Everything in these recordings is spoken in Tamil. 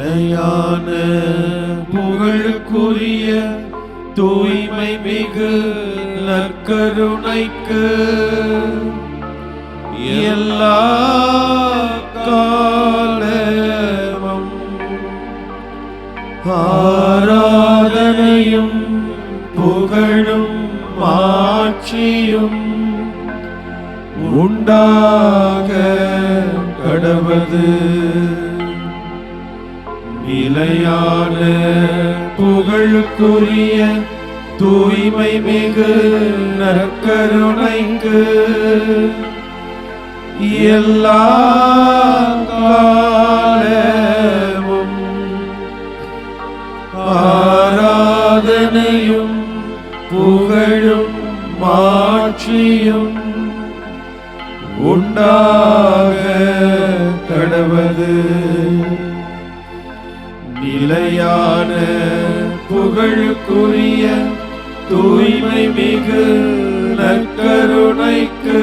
நிலையான புகழுக்குரிய தூய்மை மிகு நற்கருணைக்கு எல்லா காலமும் ஆராதனையும் புகழும் மாட்சியும் உண்டாக கடவது. நிலையான புகழுக்குரிய தூய்மை மிகு நற்கருணைக்கு எல்லா காலமும் ஆராதனையும் புகழும் மாட்சியும் உண்டாக கடவது. நிலையான புகழுக்குரிய தூய்மை மிகு நற்கருணைக்கு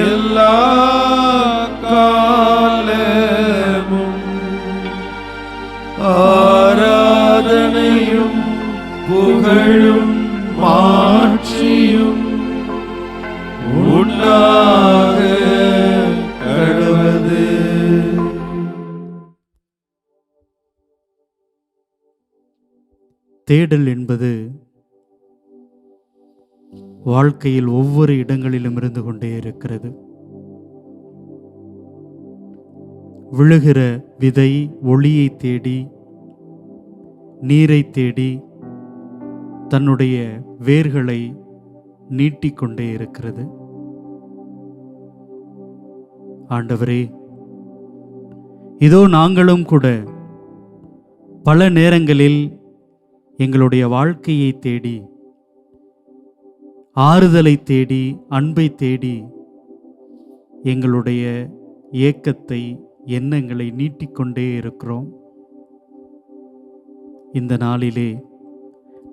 எல்லா காலமும் ஆராதனையும் புகழும் மாட்சியும் உண்டாக கடவது. தேடல் என்பது வாழ்க்கையில் ஒவ்வொரு இடங்களிலும் இருந்து கொண்டே இருக்கிறது. விழுகிற விதை ஒளியை தேடி, நீரை தேடி தன்னுடைய வேர்களை நீட்டிக்கொண்டே இருக்கிறது. ஆண்டவரே, இதோ நாங்களும் கூட பல நேரங்களில் எங்களுடைய வாழ்க்கையை தேடி, ஆறுதலை தேடி, அன்பை தேடி எங்களுடைய ஏக்கத்தை, எண்ணங்களை நீட்டிக்கொண்டே இருக்கிறோம். இந்த நாளிலே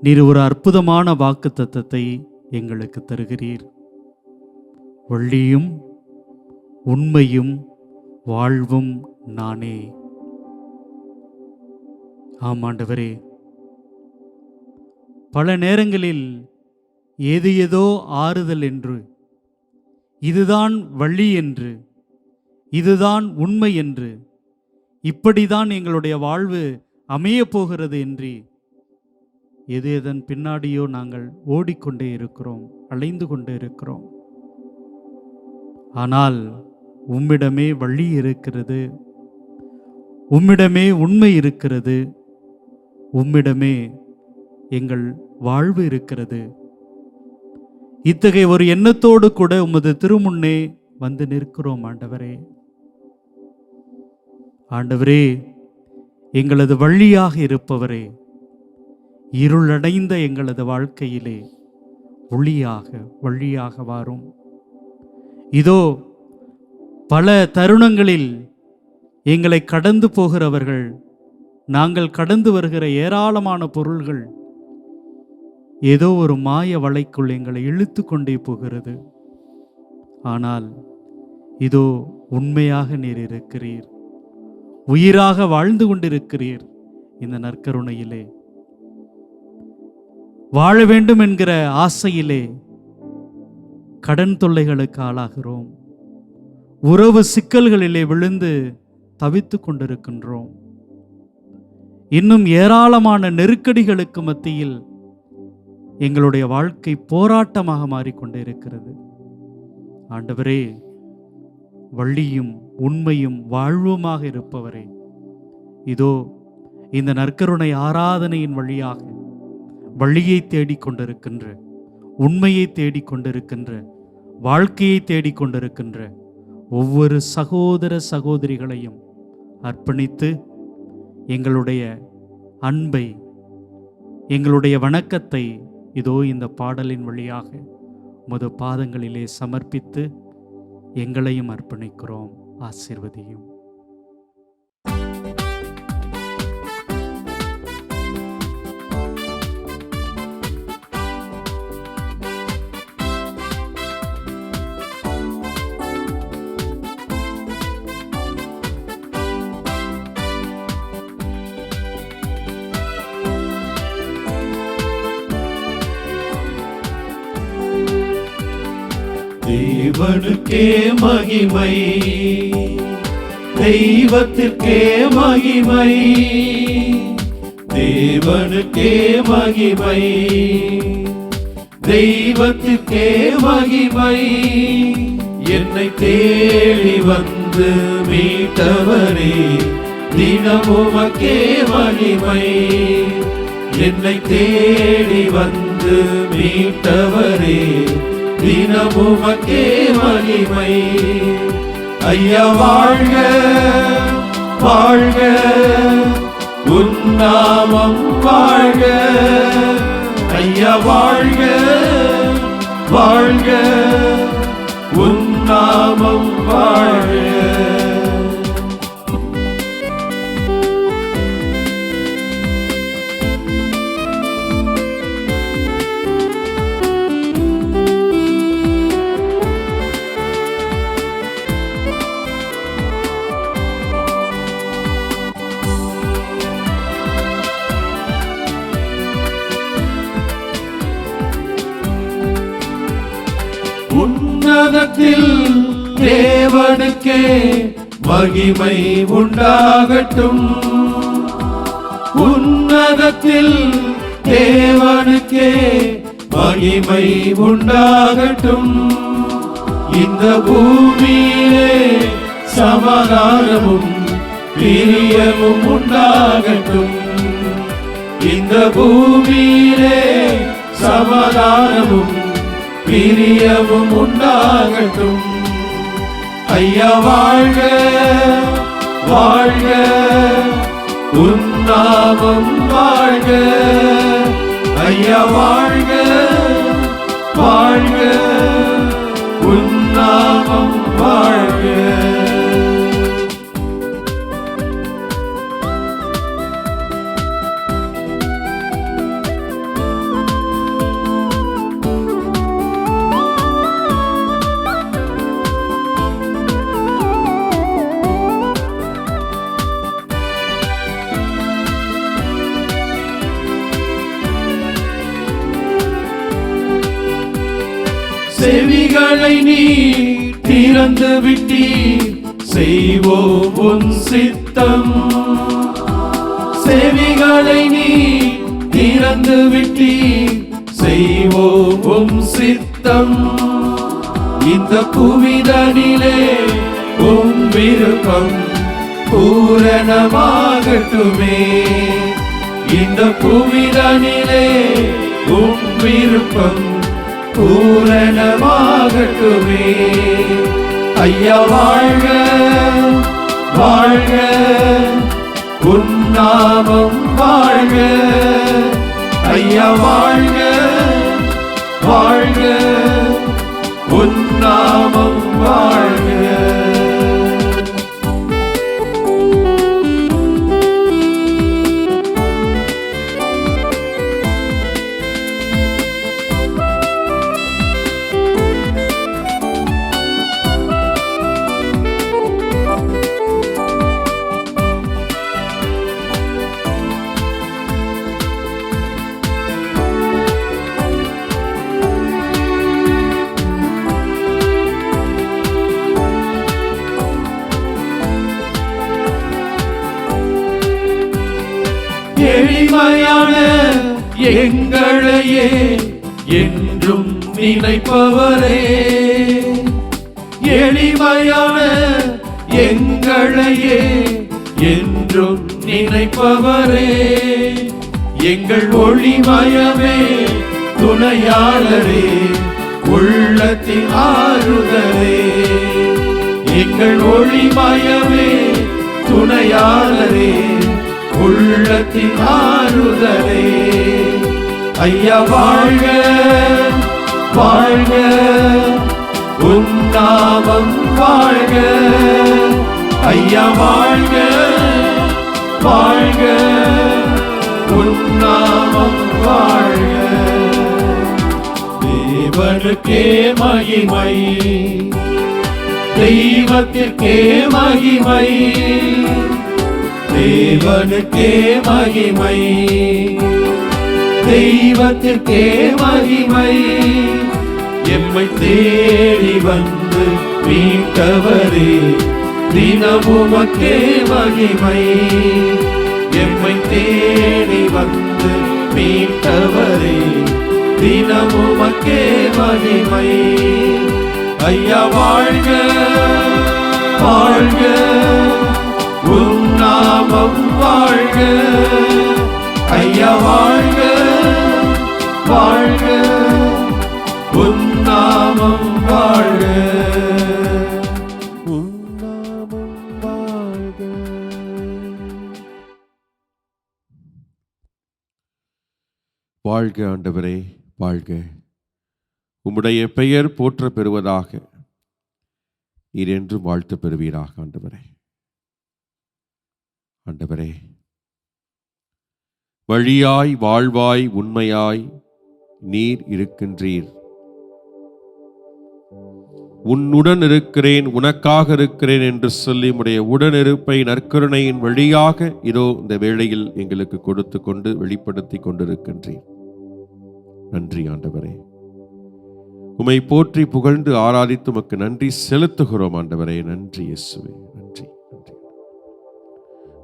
நீர் ஒரு அற்புதமான வாக்குத்தத்தத்தை எங்களுக்கு தருகிறீர். வழியும் உண்மையும் வாழ்வும் நானே. ஆமாண்டவரே, பல நேரங்களில் ஏதோ ஆறுதல் என்று, இதுதான் வழி என்று, இதுதான் உண்மை என்று, இப்படிதான் எங்களுடைய வாழ்வு அமைய போகிறது என்று எதன் பின்னாடியோ நாங்கள் ஓடிக்கொண்டே இருக்கிறோம், அலைந்து கொண்டே இருக்கிறோம். ஆனால் உம்மிடமே வழி இருக்கிறது, உம்மிடமே உண்மை இருக்கிறது, உம்மிடமே எங்கள் வாழ்வு இருக்கிறது. இத்தகைய ஒரு எண்ணத்தோடு கூட உமது திருமுன்னே வந்து நிற்கிறோம். ஆண்டவரே, ஆண்டவரே, எங்களது வழியாக இருப்பவரே, இருளடைந்த எங்களது வாழ்க்கையிலே ஒளியாக வழியாக வாரும். இதோ பல தருணங்களில் எங்களை கடந்து போகிறவர்கள், நாங்கள் கடந்து வருகிற ஏராளமான பொருள்கள் ஏதோ ஒரு மாய வலைக்குள் எங்களை இழுத்து கொண்டே போகிறது. ஆனால் இதோ உண்மையாக நீர் இருக்கிறீர், உயிராக வாழ்ந்து கொண்டிருக்கிறீர். இந்த நற்கருணையிலே வாழ வேண்டும் என்கிற ஆசையிலே கடன் தொல்லைகளுக்கு ஆளாகிறோம், உறவு சிக்கல்களிலே விழுந்து தவித்து கொண்டிருக்கின்றோம். இன்னும் ஏராளமான நெருக்கடிகளுக்கு மத்தியில் எங்களுடைய வாழ்க்கை போராட்டமாக மாறிக்கொண்டே இருக்கிறது. ஆண்டவரே, வழியும் உண்மையும் வாழ்வுமாக இருப்பவரே, இதோ இந்த நற்கருணை ஆராதனையின் வழியாக வழியை தேடிக்கொண்டிருக்கின்ற, உண்மையை தேடிக்கொண்டிருக்கின்ற, வாழ்க்கையை தேடிக்கொண்டிருக்கின்ற ஒவ்வொரு சகோதர சகோதரிகளையும் அர்ப்பணித்து எங்களுடைய அன்பை, எங்களுடைய வணக்கத்தை இதோ இந்த பாடலின் வழியாக உமது பாதங்களிலே சமர்ப்பித்து எங்களையும் அர்ப்பணிக்கிறோம். ஆசீர்வதியும். தேவனுக்கே மகிமை, தெய்வத்திற்கே மகிமை, தேவனுக்கே மகிமை, தெய்வத்திற்கே மகிமை. என்னை தேடி வந்து மீட்டவரே, தினமுமக்கே மகிமை. என்னை தேடி வந்து மீட்டவரே, தினமுமக்கே மகிமை. ஐயா வாழ்க வாழ்க, உன் நாமம் வாழ்க. ஐயா வாழ்க வாழ்க, உன் நாமம் வாழ்க. உன்னதத்தில் தேவனுக்கே மகிமை உண்டாகட்டும். உன்னதத்தில் தேவனுக்கே மகிமை உண்டாகட்டும். இந்த பூமியிலே சமாதானமும் பிரியமும் உண்டாகட்டும். இந்த பூமியிலே சமாதானமும் பிரியமும் உண்டாகட்டும். ஐயா வாழ்க வாழ்க, உன் நாமம் வாழ்க. ஐயா வாழ்க வாழ்க, உன் நாமம் வாழ்க. செவிகளை நீ திறந்து விட்டீர், செய்வோம் உன் சித்தம். செவிகளை நீ திறந்து விட்டீர், செய்வோம் உன் சித்தம். இந்த புவிதனிலே உம் விருப்பம் பூரணமாகட்டுமே. இந்த புவிதனிலே உம் விருப்பம் பூரணமாகட்டுமே. ஐயா வாழ்க வாழ்க, உன் நாமம் வாழ்க. ஐயா வாழ்க வாழ்க, உன் நாமம் வாழ்க. எளிமையான எங்களையே என்றும் நினைப்பவரே, எளிமையான எங்களையே என்றும் நினைப்பவரே, எங்கள் ஒளிமயமே துணையாளரே, உள்ளத்தின் ஆறுதலே. எங்கள் ஒளிமயமே துணையாளரே, உள்ளத்தின் ஆறுதலே. ஐயா வாழ்க வாழ்க, உன் நாமம் வாழ்க. ஐயா வாழ்க வாழ்க, உன் நாமம் வாழ்க. தேவனுக்கே மகிமை, தெய்வத்திற்கே மகிமை, தேவனுக்கே மகிமை, தெய்வத்திற்கே மகிமை. எம்மை தேடி வந்து மீட்டவரே தினமுமக்கே மகிமை. எம்மை தேடி வந்து மீட்டவரே தினமுமக்கே மகிமை. ஐயா வாழ்க வாழ்க உம் நாமம் வாழ்க. ஐயா வாழ்க வாழ்க உம் நாமம் வாழ்க. உம் நாமம் வாழ்க. வாழ்க ஆண்டவரே வாழ்க. உம்முடைய பெயர் போற்ற பெறுவதாக. நீர் என்றும் வாழ்த்து பெறுவீராக ஆண்டவரே. ஆண்டவரே, வழியாய் வாழ்வாய் உண்மையாய் நீர் இருக்கின்றீர். உன்னுடன் இருக்கிறேன், உனக்காக இருக்கிறேன் என்று சொல்லி உடைய உடனிருப்பை நற்கருணையின் வழியாக இதோ இந்த வேளையில் எங்களுக்கு கொடுத்து கொண்டு வெளிப்படுத்தி கொண்டிருக்கின்றீர். நன்றி ஆண்டவரே. உம்மை போற்றி புகழ்ந்து ஆராதித்து உமக்கு நன்றி செலுத்துகிறோம் ஆண்டவரே. நன்றி இயேசுவே. நன்றி நன்றி.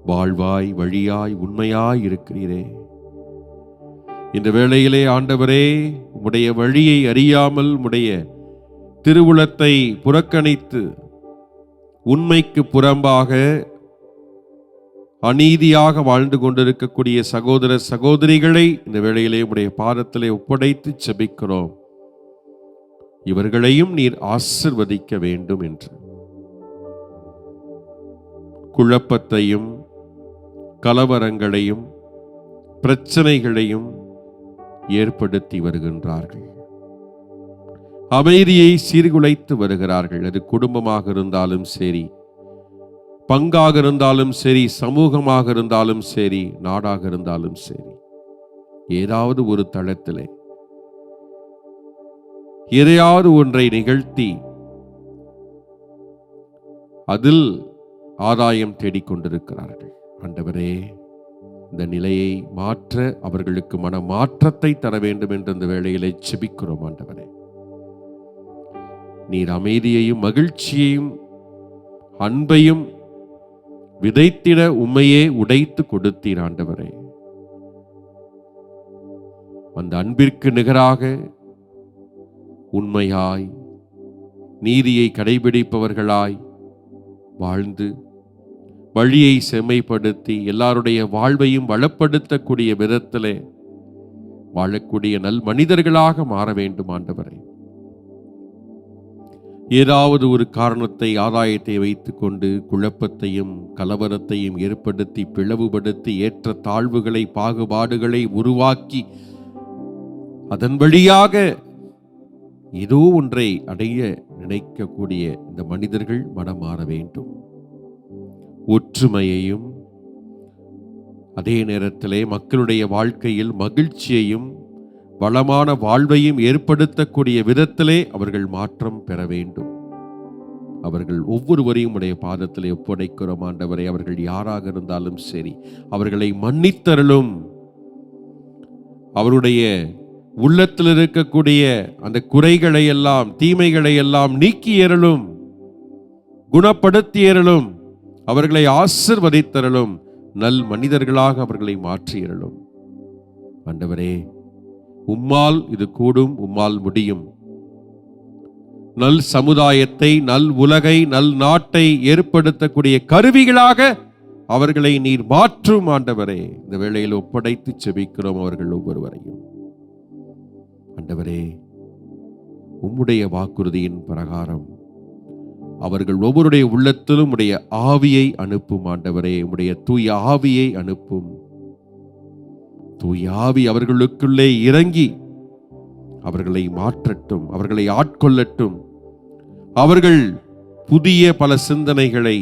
வாழ்வாய் வழியாய் உண்மையாய் இருக்கிறீரே. இந்த வேளையிலே ஆண்டவரே, உம்முடைய வழியை அறியாமல் உம்முடைய திருவுளத்தை புறக்கணித்து உண்மைக்கு புறம்பாக அநீதியாக வாழ்ந்து கொண்டிருக்கக்கூடிய சகோதர சகோதரிகளை இந்த வேளையிலே உம்முடைய பாதத்திலே ஒப்படைத்து செபிக்கிறோம். இவர்களையும் நீர் ஆசிர்வதிக்க வேண்டும் என்று. குழப்பத்தையும் கலவரங்களையும் பிரச்சனைகளையும் ஏற்படுத்தி வருகின்றார்கள். அமைதியை சீர்குலைத்து வருகிறார்கள். அது குடும்பமாக இருந்தாலும் சரி, பங்காக இருந்தாலும் சரி, சமூகமாக இருந்தாலும் சரி, நாடாக இருந்தாலும் சரி, ஏதாவது ஒரு தளத்திலே எதையாவது ஒன்றை நிகழ்த்தி அதில் ஆதாயம் தேடிக்கொண்டிருக்கிறார்கள். ஆண்டவரே, இந்த நிலையை மாற்ற அவர்களுக்கு மன மாற்றத்தை தர வேண்டும் என்று இந்த வேளையிலே செபிக்கிறோம். ஆண்டவரே, நீர் அமைதியையும் மகிழ்ச்சியையும் அன்பையும் விதைத்திட உம்மையே உடைத்து கொடுத்தீர். ஆண்டவரே, அந்த அன்பிற்கு நிகராக உண்மையாய் நீதியை கடைபிடிப்பவர்களாய் வாழ்ந்து வழியை செம்மைப்படுத்தி எல்லாருடைய வாழ்வையும் வளப்படுத்தக்கூடிய விதத்திலே வாழக்கூடிய நல் மனிதர்களாக மாற வேண்டும். ஆண்டவரே, ஏதாவது ஒரு காரணத்தை ஆதாயத்தை வைத்துக் கொண்டு குழப்பத்தையும் கலவரத்தையும் ஏற்படுத்தி பிளவுபடுத்தி ஏற்ற தாழ்வுகளை பாகுபாடுகளை உருவாக்கி அதன் வழியாக ஏதோ ஒன்றை அடைய நினைக்கக்கூடிய இந்த மனிதர்கள் மனம் மாற வேண்டும். ஒற்றுமையையும் அதே நேரத்திலே மக்களுடைய வாழ்க்கையில் மகிழ்ச்சியையும் வளமான வாழ்வையும் ஏற்படுத்தக்கூடிய விதத்திலே அவர்கள் மாற்றம் பெற வேண்டும். அவர்கள் ஒவ்வொருவரையும் உடைய பாதத்திலே ஒப்படைக்கிறோம். ஆண்டவரை, அவர்கள் யாராக இருந்தாலும் சரி, அவர்களை மன்னித்தருளும். அவருடைய உள்ளத்தில் இருக்கக்கூடிய அந்த குறைகளை எல்லாம் தீமைகளை எல்லாம் நீக்கியறலும், குணப்படுத்தியறலும், அவர்களை ஆசிர்வதித்தரலும், நல் மனிதர்களாக அவர்களை மாற்றியறலும். ஆண்டவரே, உம்மால் இது கூடும், உம்மால் முடியும். நல் சமுதாயத்தை, நல் உலகை, நல் நாட்டை ஏற்படுத்தக்கூடிய கருவிகளாக அவர்களை நீர் மாற்றும். ஆண்டவரே, இந்த வேளையில் ஒப்படைத்து செபிக்கிறோம் அவர்கள் ஒவ்வொருவரையும். ஆண்டவரே, உம்முடைய வாக்குறுதியின் பிரகாரம் அவர்கள் ஒவ்வொருடைய உள்ளத்திலும் உடைய ஆவியை அனுப்பும். ஆண்டவரே, உம்முடைய தூய ஆவியை அனுப்பும். தூய ஆவி அவர்களுக்குள்ளே இறங்கி அவர்களை மாற்றட்டும், அவர்களை ஆட்கொள்ளட்டும். அவர்கள் புதிய பல சிந்தனைகளை,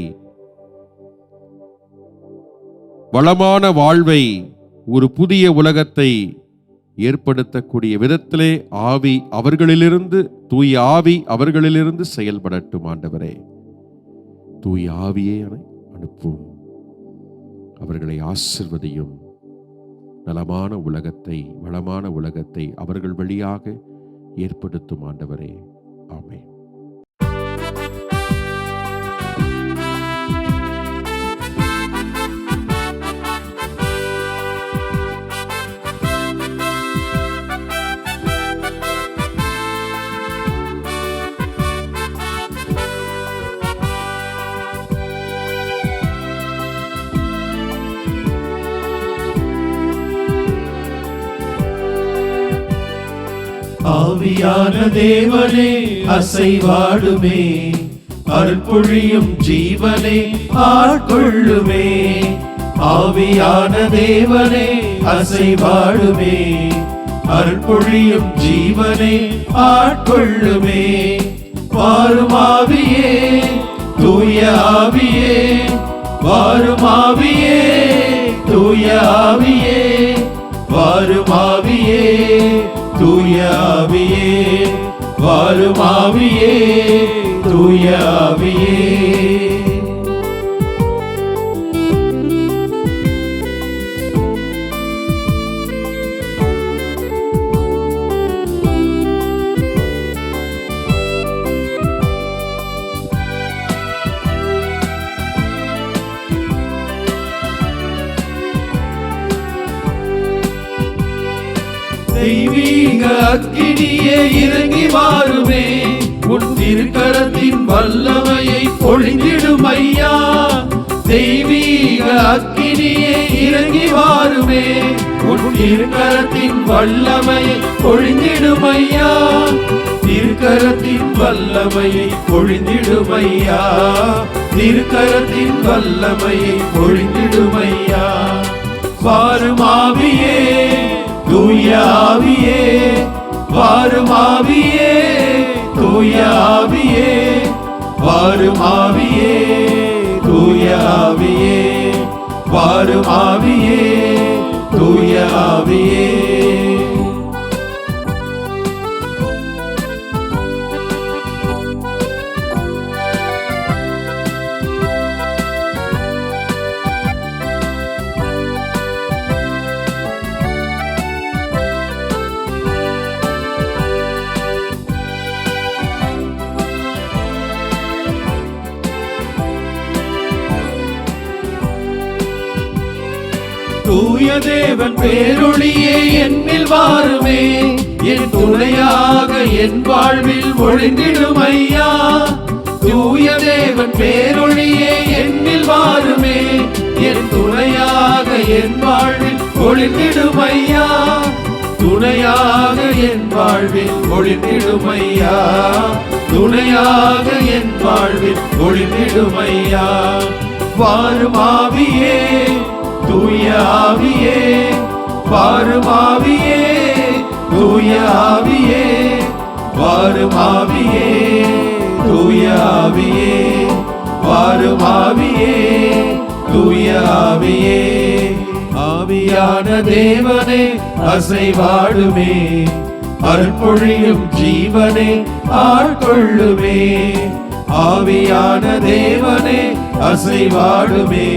வளமான வாழ்வை, ஒரு புதிய உலகத்தை ஏற்படுத்தக்கூடிய விதத்திலே ஆவி அவர்களிலிருந்து, தூய ஆவி அவர்களிலிருந்து செயல்படட்டும். ஆண்டவரே, தூய ஆவியை அனுப்பும். அவர்களை ஆசிர்வதியும். நலமான உலகத்தை, வளமான உலகத்தை அவர்கள் வழியாக ஏற்படுத்தும் ஆண்டவரே. ஆமென். ஆவியான தேவனே அசைவாடுமே, அருள்பொழியும் ஜீவனே ஆட்கொள்ளுமே. ஆவியான தேவனே அசைவாடுமே, அருள்பொழியும் ஜீவனே ஆட்கொள்ளுமே. வாரும் ஆவியே, தூய ஆவியே, வாரும் ஆவியே, தூய ஆவியே, வாரும் ஆவியே, தூய ஆவியே, வாரும் ஆவியே, தூய ஆவியே. தெய்வீக அக்கினியே இறங்கி வாருமே, உன் திருக்கரத்தின் வல்லமையை பொழிந்திடும் ஐயா. தெய்வீக அக்கினியே இறங்கி வாருமே, உன் திருக்கரத்தின் வல்லமையை பொழிந்திடும் ஐயா. திருக்கரத்தின் வல்லமையை பொழிந்திடும் ஐயா, திருக்கரத்தின் வல்லமையை பொழிந்திடும் ஐயா. வாரும் ஆவியே, தூய ஆவியே, வாரும் ஆவியே, தூய ஆவியே, வாரும் ஆவியே, தூய ஆவியே, வாரும் ஆவியே, தூய ஆவியே. தூய தேவன் பேரொளியே என்னில் வாருமே, என் துணையாக என் வாழ்வில் ஒளிந்திடும் ஐயா. தூய தேவன் பேரொளியே என்னில் வாருமே, என் துணையாக என் வாழ்வில் ஒளிந்திடும் ஐயா. துணையாக என் வாழ்வில் ஒளிந்திடும் ஐயா, துணையாக என் வாழ்வில் ஒளிந்திடும் ஐயா. வாரும் ஆவியே, தூய ஆவியே, வாரும் ஆவியே, தூய ஆவியே, வாரும் ஆவியே, தூய ஆவியே, வாரும் ஆவியே, தூய ஆவியே. ஆவியான தேவனே அசைவாடுமே, அருள்பொழியும் ஜீவனே ஆட்கொள்ளுமே. ஆவியான தேவனே அசைவாடுமே,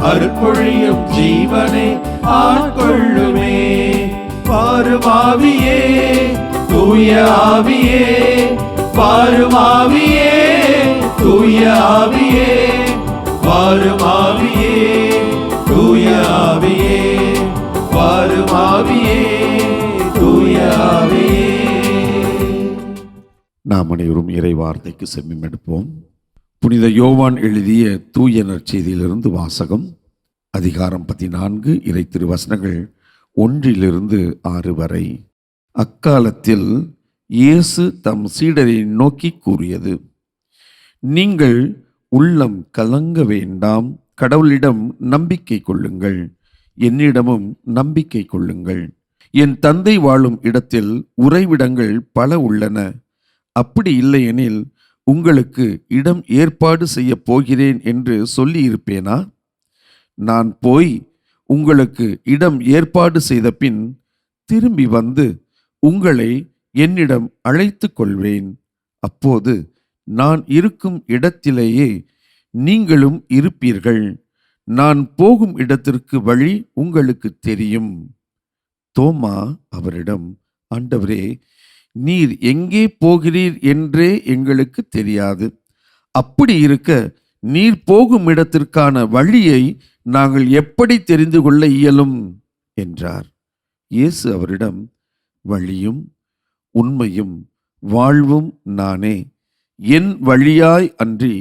அருள்பொழியும் ஜீவனை ஆட்கொள்ளுமே. வாரும் ஆவியே, தூய ஆவியே, வாரும் ஆவியே, தூய ஆவியே, வாரும் ஆவியே, தூய ஆவியே, வாரும் ஆவியே, தூய ஆவியே. நாம் அனைவரும் இறை வார்த்தைக்கு செவிமடுப்போம். புனித யோவான் எழுதிய தூய நற்செய்தியிலிருந்து வாசகம். அதிகாரம் 14, இறை திருவசனங்கள் 1-6 வரை. அக்காலத்தில் இயேசு தம் சீடரை நோக்கி கூறியது: நீங்கள் உள்ளம் கலங்க வேண்டாம். கடவுளிடம் நம்பிக்கை கொள்ளுங்கள், என்னிடமும் நம்பிக்கை கொள்ளுங்கள். என் தந்தை வாழும் இடத்தில் உறைவிடங்கள் பல உள்ளன. அப்படி இல்லையெனில் உங்களுக்கு இடம் ஏற்பாடு செய்ய போகிறேன் என்று சொல்லியிருப்பேனா? நான் போய் உங்களுக்கு இடம் ஏற்பாடு செய்த பின் திரும்பி வந்து உங்களை என்னிடம் அழைத்து கொள்வேன். அப்போது நான் இருக்கும் இடத்திலேயே நீங்களும் இருப்பீர்கள். நான் போகும் இடத்திற்கு வழி உங்களுக்கு தெரியும். தோமா அவரிடம், ஆண்டவரே, நீர் எங்கே போகிறீர் என்றே எங்களுக்கு தெரியாது. அப்படி இருக்க நீர் போகும் இடத்திற்கான வழியை நாங்கள் எப்படி தெரிந்து கொள்ள இயலும் என்றார். இயேசு அவரிடம், வழியும் உண்மையும் வாழ்வும் நானே. என் வழியாய் அன்றி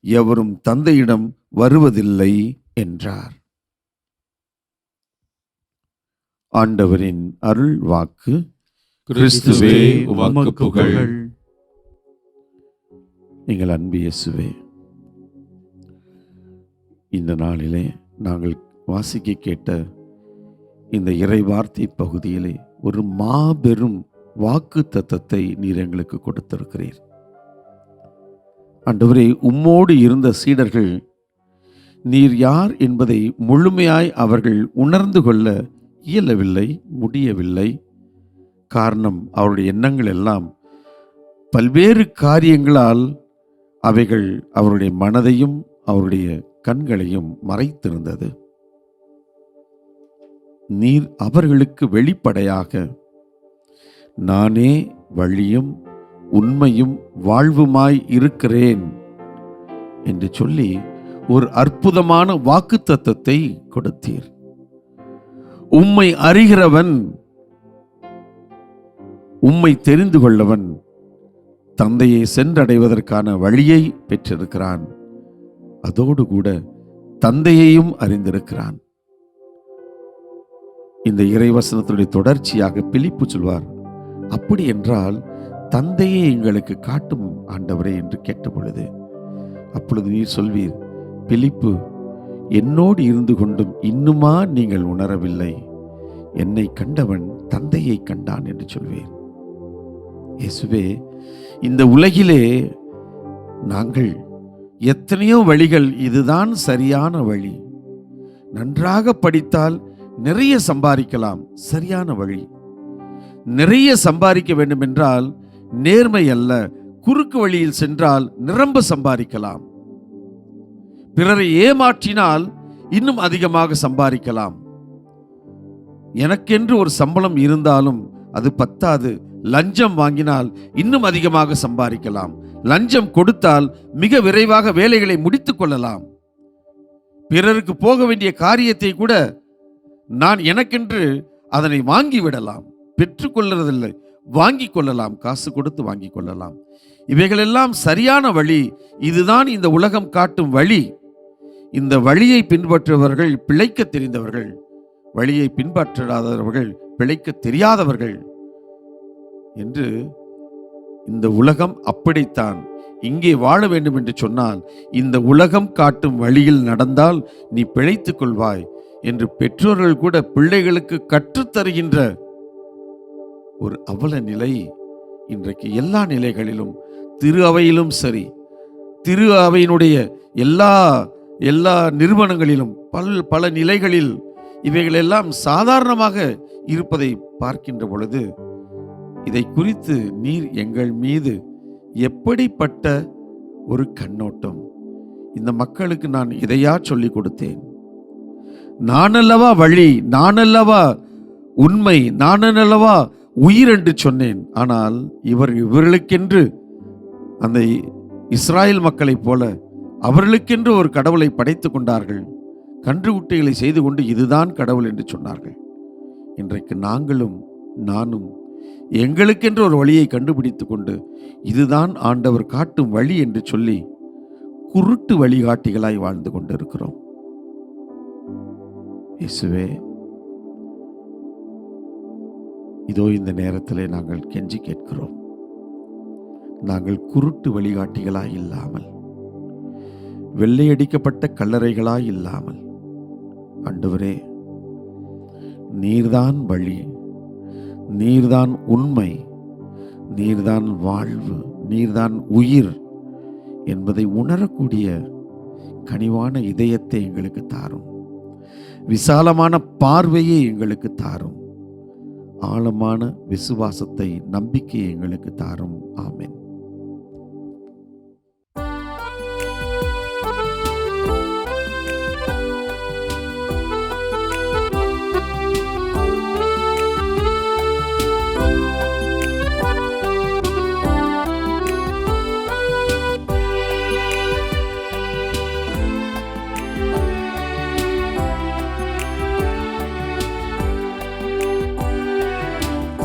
எவரும் தந்தையிடம் வருவதில்லை என்றார். ஆண்டவரின் அருள் வாக்கு. கிறிஸ்துவே உமக்கு புகழ். எங்கள் அன்பு இயேசுவே, இந்த நாளிலே நாங்கள் வாசிக்க கேட்ட இந்த இறை வார்த்தை பகுதியிலே ஒரு மாபெரும் வாக்கு தத்தத்தை நீர் எங்களுக்கு கொடுத்திருக்கிறீர். ஆண்டவரே, உம்மோடு இருந்த சீடர்கள் நீர் யார் என்பதை முழுமையாய் அவர்கள் உணர்ந்து கொள்ள இயலவில்லை, முடியவில்லை. காரணம், அவருடைய எண்ணங்கள் எல்லாம் பல்வேறு காரியங்களால் அவைகள் அவருடைய மனதையும் அவருடைய கண்களையும் மறைத்திருந்தது. நீர் அவர்களுக்கு வெளிப்படையாக, நானே வழியும் உண்மையும் வாழ்வுமாய் இருக்கிறேன் என்று சொல்லி ஒரு அற்புதமான வாக்குத்தத்தத்தை கொடுத்தீர். உம்மை அறிகிறவன், உம்மை தெரிந்து கொள்ளவன் தந்தையை சென்றடைவதற்கான வழியை பெற்றிருக்கிறான். அதோடு கூட தந்தையையும் அறிந்திருக்கிறான். இந்த இறைவசனத்துடைய தொடர்ச்சியாக பிலிப்பு சொல்வார், அப்படி என்றால் தந்தையை எங்களுக்கு காட்டும் ஆண்டவரே என்று கேட்ட பொழுது, அப்பொழுது நீர் சொல்வீர், பிலிப்பு, என்னோடு இருந்து கொண்டும் இன்னுமா நீங்கள் உணரவில்லை? என்னை கண்டவன் தந்தையை கண்டான் என்று சொல்வேன். இயேசுவே, இந்த உலகிலே நாங்கள் எத்தனையோ வழிகள், இதுதான் சரியான வழி, நன்றாக படித்தால் நிறைய சம்பாதிக்கலாம், சரியான வழி. நிறைய சம்பாதிக்க வேண்டும் என்றால் நேர்மை அல்ல, குறுக்கு வழியில் சென்றால் நிரம்ப சம்பாதிக்கலாம். பிறரை ஏமாற்றினால் இன்னும் அதிகமாக சம்பாதிக்கலாம். எனக்கென்று ஒரு சம்பளம் இருந்தாலும் அது பத்தாது, லஞ்சம் வாங்கினால் இன்னும் அதிகமாக சம்பாதிக்கலாம். லஞ்சம் கொடுத்தால் மிக விரைவாக வேலைகளை முடித்துக் கொள்ளலாம். பிறருக்கு போக வேண்டிய காரியத்தை கூட நான் எனக்கென்று அதனை வாங்கிவிடலாம். பெற்றுக்கொள்றதில்லை, வாங்கி கொள்ளலாம், காசு கொடுத்து வாங்கி கொள்ளலாம். இவைகளெல்லாம் சரியான வழி. இதுதான் இந்த உலகம் காட்டும் வழி. இந்த வழியை பின்பற்றுபவர்கள் பிழைக்க தெரிந்தவர்கள், வழியை பின்பற்றாதவர்கள் பிழைக்க தெரியாதவர்கள் என்று இந்த உலகம் அப்படித்தான். இங்கே வாழ வேண்டும் என்று சொன்னால் இந்த உலகம் காட்டும் வழியில் நடந்தால் நீ பிழைத்துக் கொள்வாய் என்று பெற்றோர்கள் கூட பிள்ளைகளுக்கு கற்றுத்தருகின்ற ஒரு அவல நிலை இன்றைக்கு எல்லா நிலைகளிலும், திரு அவையிலும் சரி, திரு அவையினுடைய எல்லா நிறுவனங்களிலும் பல நிலைகளில் இவைகளெல்லாம் சாதாரணமாக இருப்பதை பார்க்கின்ற பொழுது, இதை குறித்து நீர் எங்கள் மீது எப்படிப்பட்ட ஒரு கண்ணோட்டம்? இந்த மக்களுக்கு நான் இதையா சொல்லிக் கொடுத்தேன்? நானல்லவா வழி, நானல்லவா உண்மை, நானல்லவா உயிர் என்று சொன்னேன். ஆனால் இவர்களுக்கென்று, அந்த இஸ்ராயல் மக்களைப் போல அவர்களுக்கென்று ஒரு கடவுளை படைத்து கொண்டார்கள். கன்றுக்குட்டிகளை செய்து கொண்டு இதுதான் கடவுள் என்று சொன்னார்கள். இன்றைக்கு நாங்களும் நானும் எங்களுக்கென்று ஒரு வழியை கண்டுபிடித்து கொண்டு இதுதான் ஆண்டவர் காட்டும் வழி என்று சொல்லி குருட்டு வழிகாட்டிகளாய் வாழ்ந்து கொண்டிருக்கிறோம். இயேசுவே, இதோ இந்த நேரத்திலே நாங்கள் கெஞ்சி கேட்கிறோம். நாங்கள் குருட்டு வழிகாட்டிகளாய் இல்லாமல், வெள்ளையடிக்கப்பட்ட கல்லறைகளாய் இல்லாமல், ஆண்டவரே, நீர்தான் வழி, நீர்தான் உண்மை, நீர்தான் வாழ்வு, நீர்தான் உயிர் என்பதை உணரக்கூடிய கனிவான இதயத்தை எங்களுக்கு தாரும். விசாலமான பார்வையை எங்களுக்கு தாரும். ஆழமான விசுவாசத்தை, நம்பிக்கையை எங்களுக்கு தாரும். ஆமென்.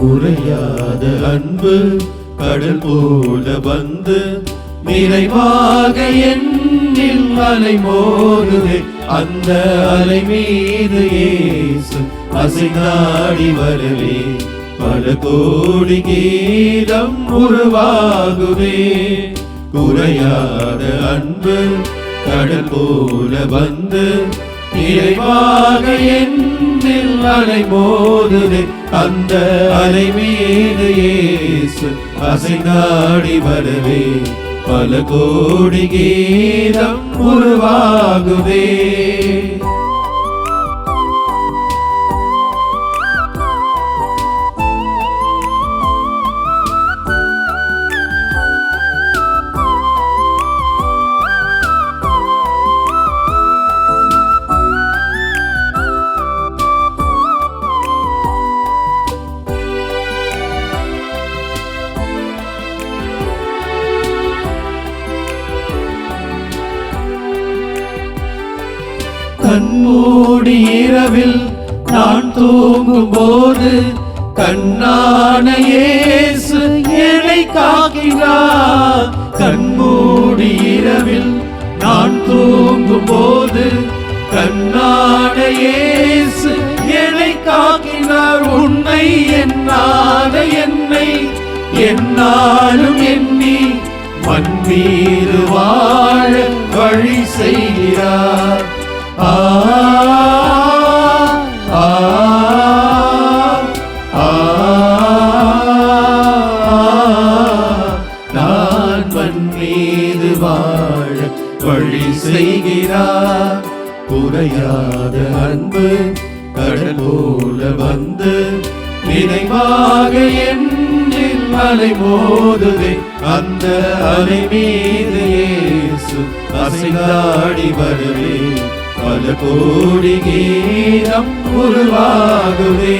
குறையாத அன்பு கடல் போல வந்து நிறைவாக என்னில் அலை மோதுதே. அந்த அலை மீது இயேசு அசைந்தாடி வரவே பல கோடி கீதம் உருவாகுதே. குறையாத அன்பு கடல் போல வந்து நிறைவாக என்னில் அலை மோதுதே. அந்த அலை மீது இயேசு அசைந்தாடி வரவே பல கோடி கீதம் உருவாகுதே. கண்மூடி இரவில் நான் தூங்கும் போது கண்ணான இயேசு என்னை காக்கிறார். கண்மூடி இரவில் நான் தூங்கும் போது கண்ணான இயேசு என்னை காக்கிறார். உன்னை எண்ணாத என்னை என்னாலும் எண்ணி மண் மீது வாழ வழி செய்கிறார். ஆ ஆ ஆ நான் மண் மீது வாழ வழி செய்கிறார். குறையாத அன்பு கடல் போல வந்து நினைவாக என்னில் அலை மோதுதே. அந்த அலை மீது இயேசு அசைந்தாடி வரவே பல கோடி கீதம் உருவாகுதே.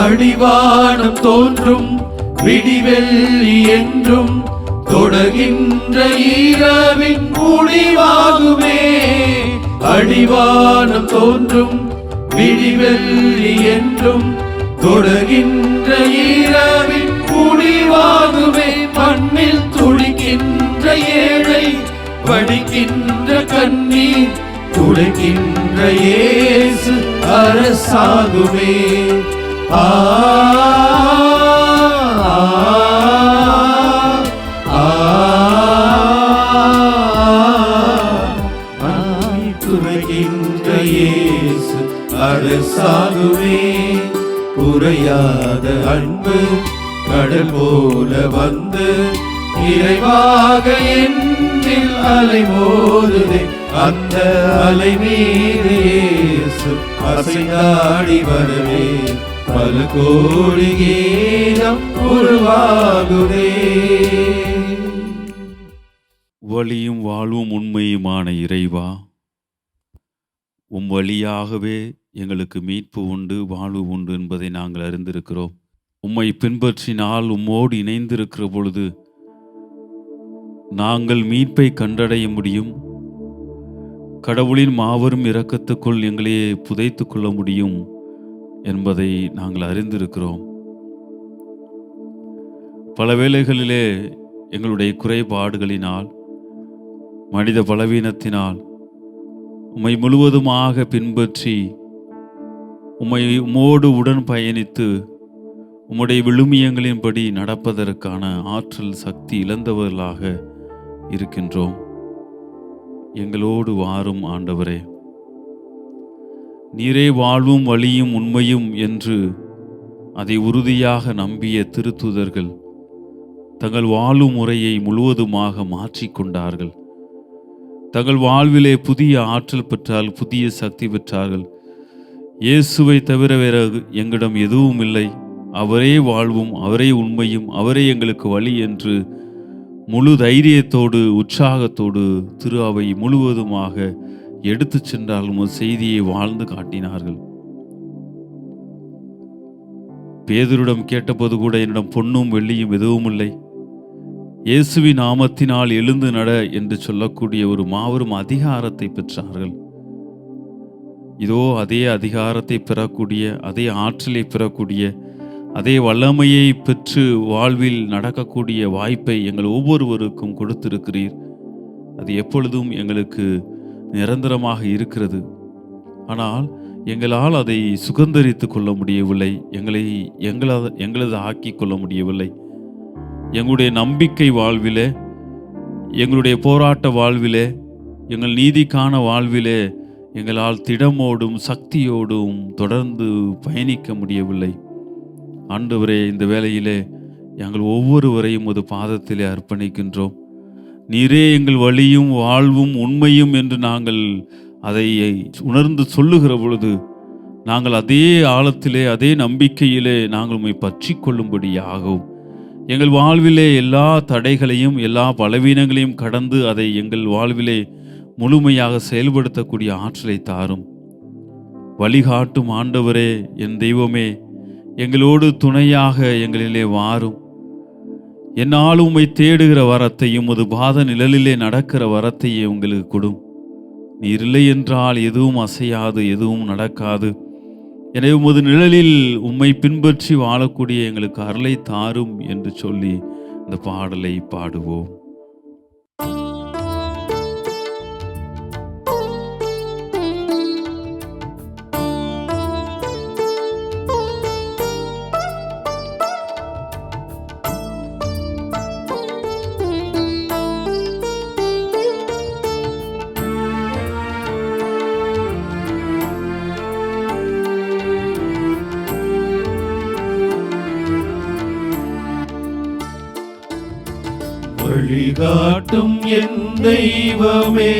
அடிவானம் தோன்றும் விடிவெள்ளி என்றும் தொடர்கின்ற இரவின் முடிவாகுமே. அடிவானம் தோன்றும் விடிவெள்ளி என்றும் தொடர்கின்ற இரவின் முடிவாகுமே. மண்ணில் துடிக்கின்ற ஏழை வடிக்கின்ற கண்ணீர் துடைக்கின்ற இயேசு அரசாகுமே. ஆ துறைகின்ற இயேசு அரசாகுமே. குறையாத அன்பு கடல் போல வந்து நிறைவாக என்னில் அலை மோதுதே. அந்த அலை மீது இயேசு அசைந்தாடி வரவே பல கோடி கீதம் உருவாகுதே. வழியும் வாழ்வும் உண்மையுமான இறைவா, உம் வழியாகவே எங்களுக்கு மீட்பு உண்டு, வாழ்வு உண்டு என்பதை நாங்கள் அறிந்திருக்கிறோம். உம்மை பின்பற்றினால், உம்மோடு இணைந்திருக்கிற பொழுது நாங்கள் மீட்பை கண்டடைய முடியும். கடவுளின் மாபெரும் இரக்கத்துக்குள் எங்களையே புதைத்து கொள்ள முடியும் என்பதை நாங்கள் அறிந்திருக்கிறோம். பல வேளைகளிலே எங்களுடைய குறைபாடுகளினால், மனித பலவீனத்தினால் உம்மை முழுவதுமாக பின்பற்றி உம்மோடு உடன் பயணித்து உம்முடைய விழுமியங்களின்படி நடப்பதற்கான ஆற்றல் சக்தி இழந்தவர்களாக இருக்கின்றோம். எங்களோடு வாரும் ஆண்டவரே. நீரே வாழ்வும் வழியும் உண்மையும் என்று அதை உறுதியாக நம்பிய திருத்தூதர்கள் தங்கள் வாழும் முறையை முழுவதுமாக மாற்றிக்கொண்டார்கள். தங்கள் வாழ்விலே புதிய ஆற்றல் பெற்றால், புதிய சக்தி பெற்றார்கள். இயேசுவை தவிர வேற எங்களிடம் எதுவும் இல்லை, அவரே வாழ்வும், அவரே உண்மையும், அவரே எங்களுக்கு வழி என்று முழு தைரியத்தோடு உற்சாகத்தோடு திரு அவை முழுவதுமாக எடுத்து சென்றாலும் செய்தியை வாழ்ந்து காட்டினார்கள். பேதுருவிடம் கேட்டபோது கூட, என்னிடம் பொன்னும் வெள்ளியும் எதுவும் இல்லை, இயேசுவின் நாமத்தினால் எழுந்து நட என்று சொல்லக்கூடிய ஒரு மாபெரும் அதிகாரத்தை பெற்றார்கள். இதோ அதே அதிகாரத்தை பெறக்கூடிய, அதே ஆற்றலை பெறக்கூடிய, அதே வல்லமையை பெற்று வாழ்வில் நடக்கக்கூடிய வாய்ப்பை எங்கள் ஒவ்வொருவருக்கும் கொடுத்திருக்கிறீர். அது எப்பொழுதும் எங்களுக்கு நிரந்தரமாக இருக்கிறது. ஆனால் எங்களால் அதை சுதந்தரித்து கொள்ள முடியவில்லை, எங்களது ஆக்கி கொள்ள முடியவில்லை. எங்களுடைய நம்பிக்கை வாழ்விலே, எங்களுடைய போராட்ட வாழ்விலே, எங்கள் நீதிக்கான வாழ்விலே எங்களால் திடமோடும் சக்தியோடும் தொடர்ந்து பயணிக்க முடியவில்லை. ஆண்டவரே, இந்த வேளையிலே எங்கள் ஒவ்வொருவரையும் ஒரு பாதத்திலே அர்ப்பணிக்கின்றோம். நீரே எங்கள் வழியும் வாழ்வும் உண்மையும் என்று நாங்கள் அதை உணர்ந்து சொல்லுகிற பொழுது, நாங்கள் அதே ஆழத்திலே, அதே நம்பிக்கையிலே நாங்கள் உம்மை பற்றி கொள்ளும்படியாகும். எங்கள் வாழ்விலே எல்லா தடைகளையும், எல்லா பலவீனங்களையும் கடந்து அதை எங்கள் வாழ்விலே முழுமையாக செயல்படுத்தக்கூடிய ஆற்றலை தாரும். வழிகாட்டும் ஆண்டவரே, என் தெய்வமே, எங்களோடு துணையாக எங்களிலே வாரும். என்னாலும் உம்மை தேடுகிற வரத்தையும், ஒரு பாத நிழலிலே நடக்கிற வரத்தையும் உங்களுக்கு கொடும். நீர் இல்லை என்றால் எதுவும் அசையாது, எதுவும் நடக்காது. எனவே உமது நிழலில் உம்மை பின்பற்றி வாழக்கூடிய எங்களுக்கு அருளை தாரும் என்று சொல்லி இந்த பாடலை பாடுவோம். வழிகாட்டும் என் தெய்வமே,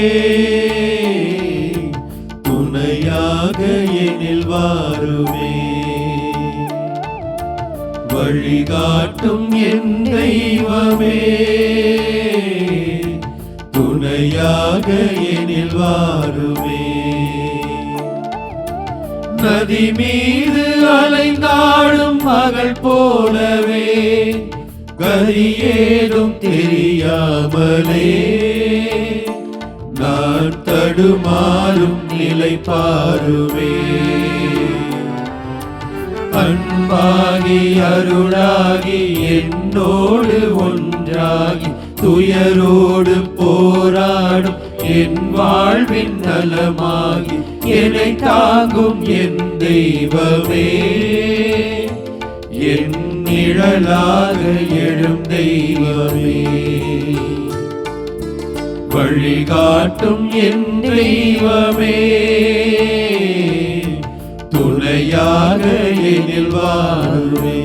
துணையாக எனில் வாருமே. வழிகாட்டும் என் தெய்வமே, துணையாக எனில் வாருமே. நதி மீது அலைந்தாடும் மகள் போலவே, கதியேதும் தெரியாமலே நான் தடுமாறும் நிலை பாருவே. அன்பாகி அருளாகி என்னோடு ஒன்றாகி துயரோடு போராடும் என் வாழ்வின் நலமாகி என்னை தாங்கும் என் தெய்வமே, என் நிழலாக எழும் தெய்வமே. வழிகாட்டும் என் தெய்வமே, துணையாக எனில் வாருமே.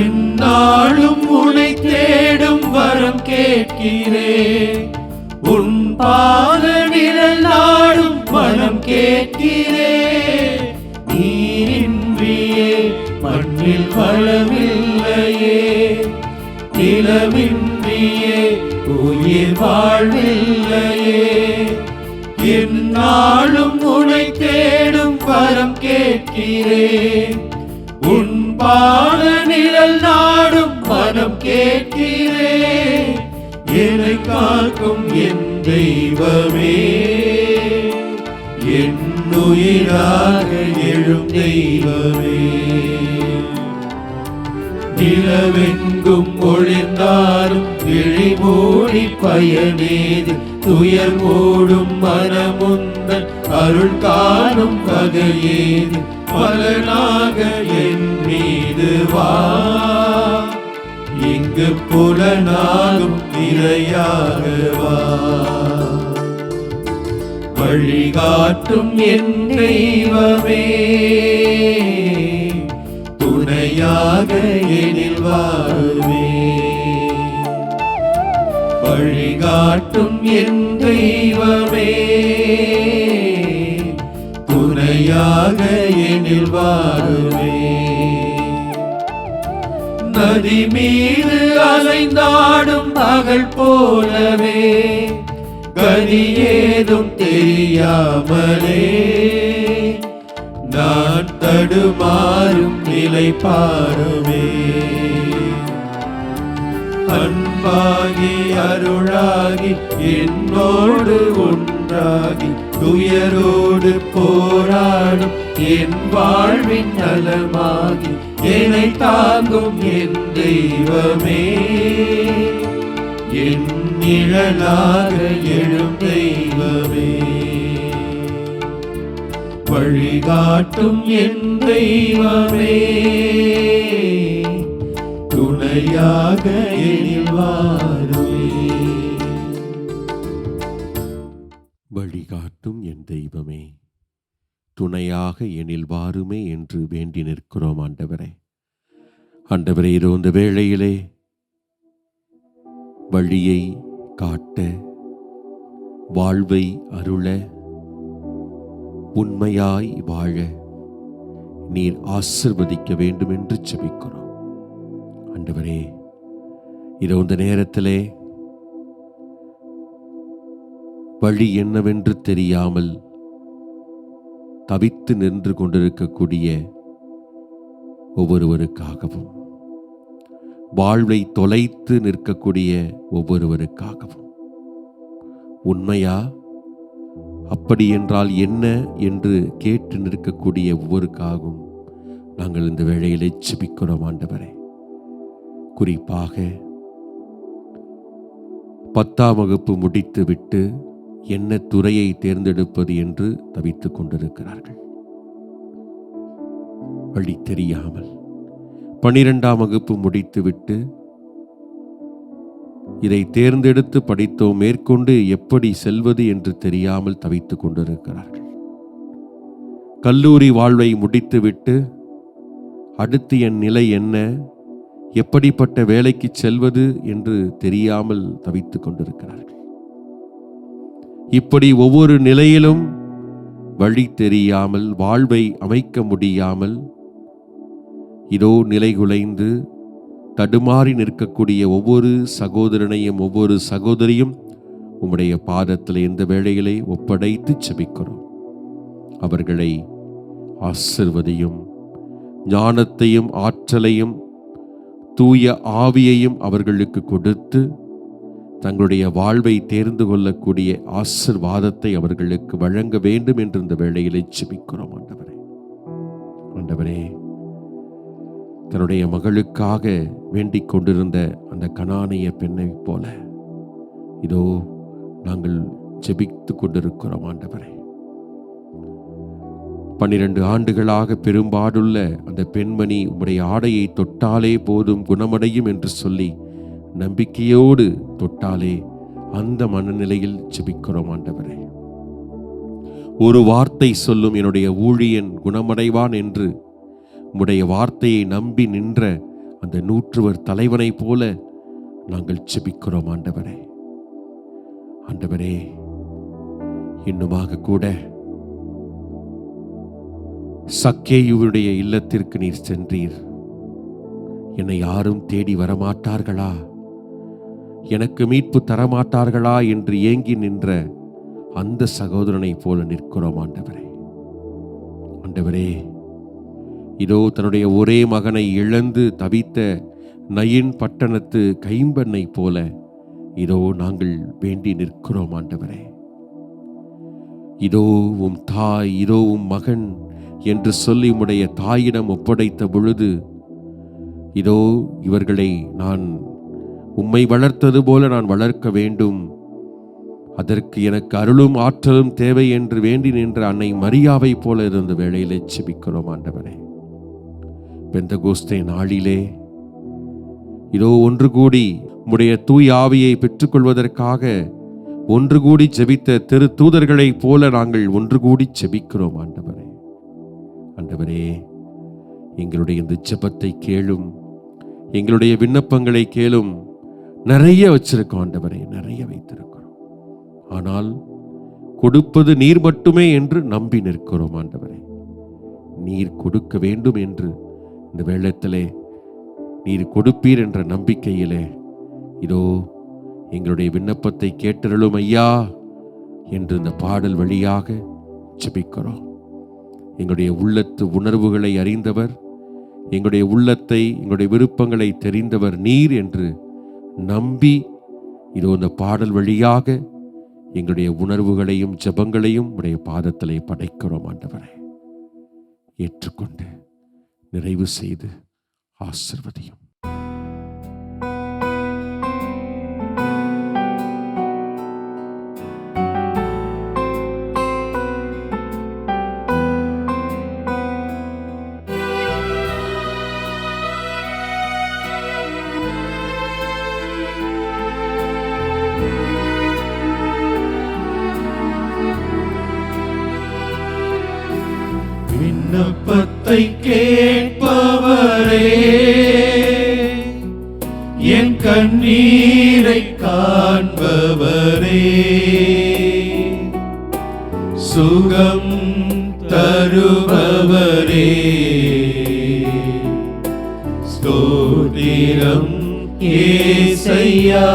என்னாலும் உன்னை தேடும் வரம் கேட்கிறேன், உன் பாத நிழல் நாடும் மனம் கேட்கிறேன். நீரின்றியே மண்ணில் வளமில்லையே, நிலமின்றியே உயிர் வாழ்வில்லையே. என்னாலும் உன்னை தேடும் வரம் கேட்கிறேன், உன் பாத நிழல் நாடும் மனம் கேட்கிறேன். என்னை காக்கும் என் தெய்வமே, என் உயிராக எழும் தெய்வமே. நிலவெங்கும் ஒளிர்ந்தாலும் விழி மூடி பயனேது, துயர் மூடும் மனமுந்த உந்தன் அருள் காணும் வகையேது பலனாக என் மீது வா. இங்கு புலனாகும் இறையாக வா. வழிகாட்டும் என் தெய்வமே, துணையாக எனில் வாழுமே. வழிகாட்டும் என் தெய்வமே, துணையாக எனில் வாழுமே. நதி மீது அலைந்தாடும் பகல் போலவே கதி ஏதும் தெரியாமலே நான் தடுமாறும் நிலை பாருமே. அன்பாகி அருளாகி என்னோடு ஒன்றாகி துயரோடு போராடும் என் வாழ்வின் நலமாகி என்னை தாங்கும் என் தெய்வமே. என் நிழலாக எழும் தெய்வமே, வழிகாட்டும் என் தெய்வமே, துணையாக எனில் வாருமே. வழிகாட்டும் என் தெய்வமே, துணையாக எனில் வாருமே என்று வேண்டி நிற்கிறோம் ஆண்டவரே. ஆண்டவரே, இதோ இந்த வேளையிலே வழியை காட்ட, வாழ்வை அருள, உண்மையாய் வாழ நீர் ஆசிர்வதிக்க வேண்டும் என்று ஜெபிக்கிறோம் ஆண்டவரே. இதோ இந்த நேரத்திலே வழி என்னவென்று தெரியாமல் தவித்து நின்று கொண்டிருக்கக்கூடிய ஒவ்வொருவருக்காகவும், வாழ்வை தொலைத்து நிற்கக்கூடிய ஒவ்வொருவருக்காகவும், உண்மையா அப்படி என்றால் என்ன என்று கேட்டு நிற்கக்கூடிய ஒவ்வொருக்காகவும் நாங்கள் இந்த வேளையிலே ஜெபிக்கிறோம் ஆண்டவரே. குறிப்பாக 10ஆம் வகுப்பு முடித்து விட்டு என்ன துறையை தேர்ந்தெடுப்பது என்று தவித்துக் கொண்டிருக்கிறார்கள். வழி தெரியாமல் 12ஆம் வகுப்பு முடித்துவிட்டு இதை தேர்ந்தெடுத்து படித்தோம், மேற்கொண்டு எப்படி செல்வது என்று தெரியாமல் தவித்துக் கொண்டிருக்கிறார்கள். கல்லூரி வாழ்வை முடித்துவிட்டு அடுத்து என் நிலை என்ன, எப்படிப்பட்ட வேலைக்கு செல்வது என்று தெரியாமல் தவித்துக் கொண்டிருக்கிறார்கள். இப்படி ஒவ்வொரு நிலையிலும் வழி தெரியாமல் வாழ்வை அமைக்க முடியாமல் இதோ நிலைகுலைந்து தடுமாறி நிற்கக்கூடிய ஒவ்வொரு சகோதரனையும் ஒவ்வொரு சகோதரியும் உம்முடைய பாதத்தில் இந்த வேளையிலே ஒப்படைத்து ஜெபிக்கிறோம். அவர்களை ஆசிர்வதியும், ஞானத்தையும் ஆற்றலையும் தூய ஆவியையும் அவர்களுக்கு கொடுத்து தங்களுடைய வாழ்வை தேர்ந்து கொள்ளக்கூடிய ஆசிர்வாதத்தை அவர்களுக்கு வழங்க வேண்டும் என்று இந்த வேளையிலே ஜெபிக்கிறோம் ஆண்டவரே. ஆண்டவரே, தன்னுடைய மகளுக்காக வேண்டிக் கொண்டிருந்த அந்த கனானிய பெண்ணை போல இதோ நாங்கள் ஜெபித்து கொண்டிருக்கிறோம் ஆண்டவரே. 12 ஆண்டுகளாக பெரும்பாடுள்ள அந்த பெண்மணி உம்முடைய ஆடையை தொட்டாலே போதும் குணமடையும் என்று சொல்லி நம்பிக்கையோடு தொட்டாலே அந்த மனநிலையில் ஜெபிக்கிறோம் ஆண்டவரே. ஒரு வார்த்தை சொல்லும் என்னுடைய ஊழியன் குணமடைவான் என்று உம்முடைய வார்த்தையை நம்பி நின்ற அந்த 100 தலைவனை போல நாங்கள் ஜெபிக்கிறோம் ஆண்டவரே. ஆண்டவரே, இன்னுமாக கூட சக்கேயுவுடைய இல்லத்திற்கு நீர் சென்றீர். என்னை யாரும் தேடி வரமாட்டார்களா, எனக்கு மீட்பு தரமாட்டார்களா என்று ஏங்கி நின்ற அந்த சகோதரனை போல நிற்கிறோம் ஆண்டவரே. ஆண்டவரே, இதோ தன்னுடைய ஒரே மகனை இழந்து தவித்த நயின் பட்டணத்து கைம்பெண்ணை போல இதோ நாங்கள் வேண்டி நிற்கிறோம் ஆண்டவரே. இதோ உம் தாய், இதோ உம் மகன் என்று சொல்லி உம்முடைய தாயிடம் ஒப்படைத்த பொழுது இதோ இவர்களை நான் உம்மை வளர்த்தது போல நான் வளர்க்க வேண்டும், அதற்கு எனக்கு அருளும் ஆற்றலும் தேவை என்று வேண்டி நின்ற அன்னை மரியாவை போல இருந்த வேளையிலே செபிக்கிறோம் ஆண்டவரே. பெந்தகோஸ்தே நாளிலே இதோ ஒன்று கூடி உம்முடைய தூய் ஆவியை பெற்றுக்கொள்வதற்காக ஒன்று கூடி ஜெபித்த திரு தூதர்களைப் போல நாங்கள் ஒன்று கூடி ஜெபிக்கிறோம் ஆண்டவரே. ஆண்டவரே, எங்களுடைய இந்த ஜெபத்தை கேளும், எங்களுடைய விண்ணப்பங்களை கேளும். நிறைய வச்சிருக்கோம் ஆண்டவரே, நிறைய வைத்திருக்கிறோம். ஆனால் கொடுப்பது நீர் மட்டுமே என்று நம்பி நிற்கிறோம் ஆண்டவரே. நீர் கொடுக்க வேண்டும் என்று இந்த வேளையிலே நீர் கொடுப்பீர் என்ற நம்பிக்கையிலே இதோ எங்களுடைய விண்ணப்பத்தை கேட்டருளும் ஐயா என்று இந்த பாடல் வழியாக ஜெபிக்கிறோம். எங்களுடைய உள்ளத்து உணர்வுகளை அறிந்தவர், எங்களுடைய உள்ளத்தை, எங்களுடைய விருப்பங்களை தெரிந்தவர் நீர் என்று நம்பி இதோ இந்த பாடல் வழியாக எங்களுடைய உணர்வுகளையும் ஜெபங்களையும் உடைய பாதத்திலே படைக்கிறோம் ஆண்டவரே. ஏற்றுக்கொண்டு நிறைவு செய்து ஆசீர்வதியும். விண்ணப்பத்தை கேட்பவரே, என் கண்ணீரை காண்பவரே, சுகம் தருபவரே, ஸ்தோத்திரம் ஏசையா.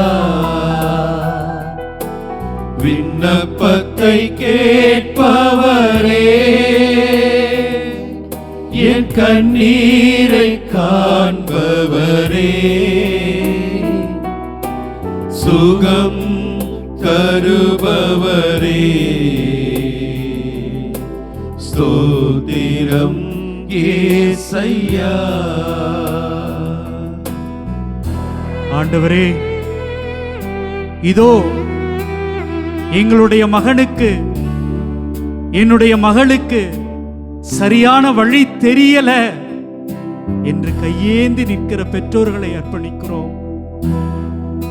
விண்ணப்பத்தை கேட்பவரே, என் கண்ணீரை காண்பவரே, சுகம் தருபவரே, ஸ்தோத்திரம் ஏசையா. ஆண்டவரே, இதோ எங்களுடைய மகனுக்கு, என்னுடைய மகளுக்கு சரியான வழி தெரியல என்று கையேந்தி நிற்கிற பெற்றோர்களை அர்ப்பணிக்கிறோம்.